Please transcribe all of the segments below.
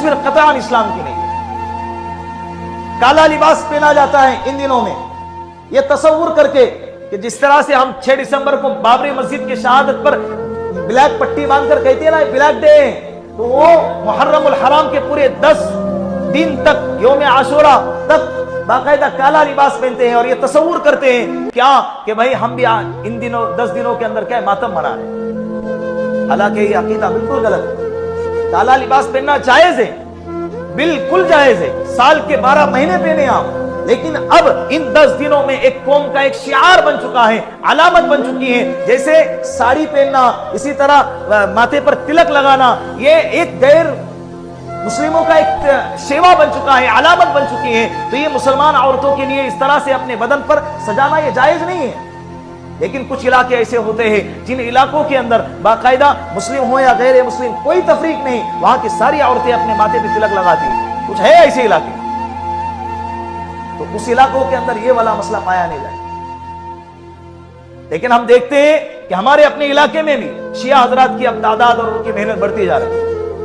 تصویر قطعاً اسلام کی نہیں ہے۔ کالا لباس پہنا جاتا ہے ان دنوں میں، یہ تصور کر کے کہ جس طرح سے ہم 6 دسمبر کو بابری مسجد کی شہادت پر بلیک پٹی باندھ کر کہتے ہیں نا بلیک ڈے، تو وہ محرم الحرام کے پورے 10 دن تک، یوم عاشورہ تک باقاعدہ کالا لباس پہنتے ہیں اور یہ تصور کرتے ہیں کیا کہ بھائی ہم بھی ان دنوں 10 دنوں کے اندر کیا ماتم منا رہے ہیں۔ حالانکہ یہ عقیدہ بالکل غلط ہے۔ کالا لباس پہننا جائز ہے، بالکل جائز ہے، سال کے 12 مہینے پہنے آپ، لیکن اب ان 10 دنوں میں ایک قوم کا ایک شعار بن چکا ہے، علامت بن چکی ہے، جیسے ساڑی پہننا، اسی طرح ماتھے پر تلک لگانا، یہ ایک غیر مسلموں کا ایک شیوا بن چکا ہے، علامت بن چکی ہے۔ تو یہ مسلمان عورتوں کے لیے اس طرح سے اپنے بدن پر سجانا یہ جائز نہیں ہے۔ لیکن کچھ علاقے ایسے ہوتے ہیں جن علاقوں کے اندر باقاعدہ مسلم ہو یا غیر مسلم کوئی تفریق نہیں، وہاں کی ساری عورتیں اپنے ماتھے پہ تلک لگاتی ہیں، کچھ ہے ایسے علاقے، تو اس علاقوں کے اندر یہ والا مسئلہ پایا نہیں جائے۔ لیکن ہم دیکھتے ہیں کہ ہمارے اپنے علاقے میں بھی شیعہ حضرات کی اب تعداد اور ان کی محنت بڑھتی جا رہی ہے۔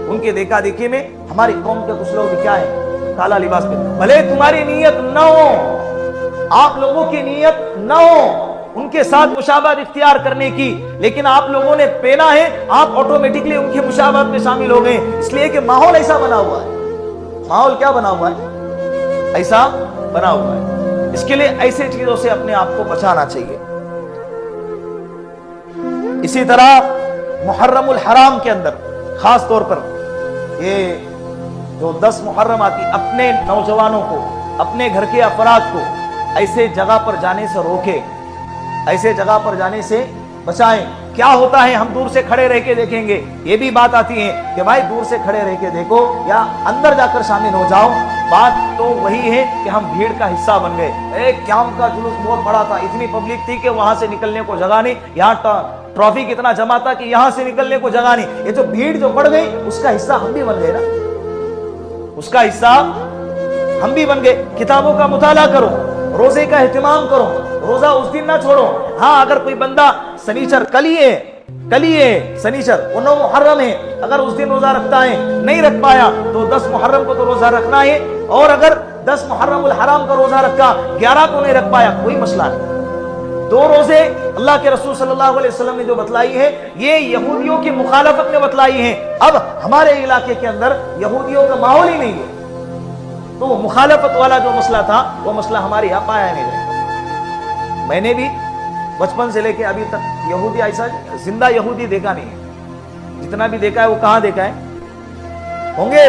ان کے دیکھا دیکھی میں ہماری قوم کے کچھ لوگ بھی کیا ہیں، کالا لباس پہنتے، بھلے تمہاری نیت نہ ہو، آپ لوگوں کی نیت نہ ہو ان کے ساتھ مشابہت اختیار کرنے کی، لیکن آپ لوگوں نے پہنا ہے، آپ آٹومیٹکلی ان کی مشابہت میں شامل ہو گئے، اس لیے کہ ماحول ایسا بنا ہوا ہے۔ ماحول کیا بنا ہوا ہے؟ ایسا بنا ہوا ہے۔ اس کے لیے ایسے چیزوں سے اپنے آپ کو بچانا چاہیے۔ اسی طرح محرم الحرام کے اندر خاص طور پر یہ جو 10 محرم آتی، اپنے نوجوانوں کو، اپنے گھر کے افراد کو ایسے جگہ پر جانے سے روکے، ایسے جگہ پر جانے سے بچائیں۔ کیا ہوتا ہے، ہم دور سے کھڑے رہ کے دیکھیں گے، یہ بھی بات آتی ہے کہ بھائی دور سے کھڑے رہ کے دیکھو یا اندر جا کر شامل ہو جاؤ۔ بات تو وہی ہے کہ ہم بھیڑ کا حصہ بن گئے۔ ایک قیام کا جلوس بہت بڑا تھا، اتنی پبلک تھی کہ وہاں سے نکلنے کو جگہ نہیں، یہاں ٹرافک اتنا جمع تھا کہ یہاں سے نکلنے کو جگہ نہیں۔ یہ جو بھیڑ جو بڑھ گئی اس کا حصہ ہم بھی بن گئے نا، اس کا حصہ ہم بھی بن گئے۔ کتابوں کا مطالعہ کرو، روزے کا اہتمام کرو، روزہ اس دن نہ چھوڑو۔ ہاں اگر کوئی بندہ سنیچر کل ہی ہے سنیچر 9 محرم ہے، اگر اس دن روزہ رکھتا ہے، نہیں رکھ پایا تو 10 محرم کو تو روزہ رکھنا ہے، اور اگر 10 محرم الحرام کا روزہ رکھا 11 کو نہیں رکھ پایا کوئی مسئلہ نہیں۔ 2 روزے اللہ کے رسول صلی اللہ علیہ وسلم نے جو بتلائی ہے یہ یہودیوں کی مخالفت میں بتلائی ہے۔ اب ہمارے علاقے کے اندر یہودیوں کا ماحول ہی نہیں ہے، تو وہ مخالفت والا جو مسئلہ تھا وہ مسئلہ ہمارے یہاں پایا نہیں جائے۔ میں نے بھی بچپن سے لے کے ابھی تک یہودی ایسا زندہ یہودی دیکھا نہیں ہے، جتنا بھی دیکھا ہے وہ کہاں دیکھا ہے، ہوں گے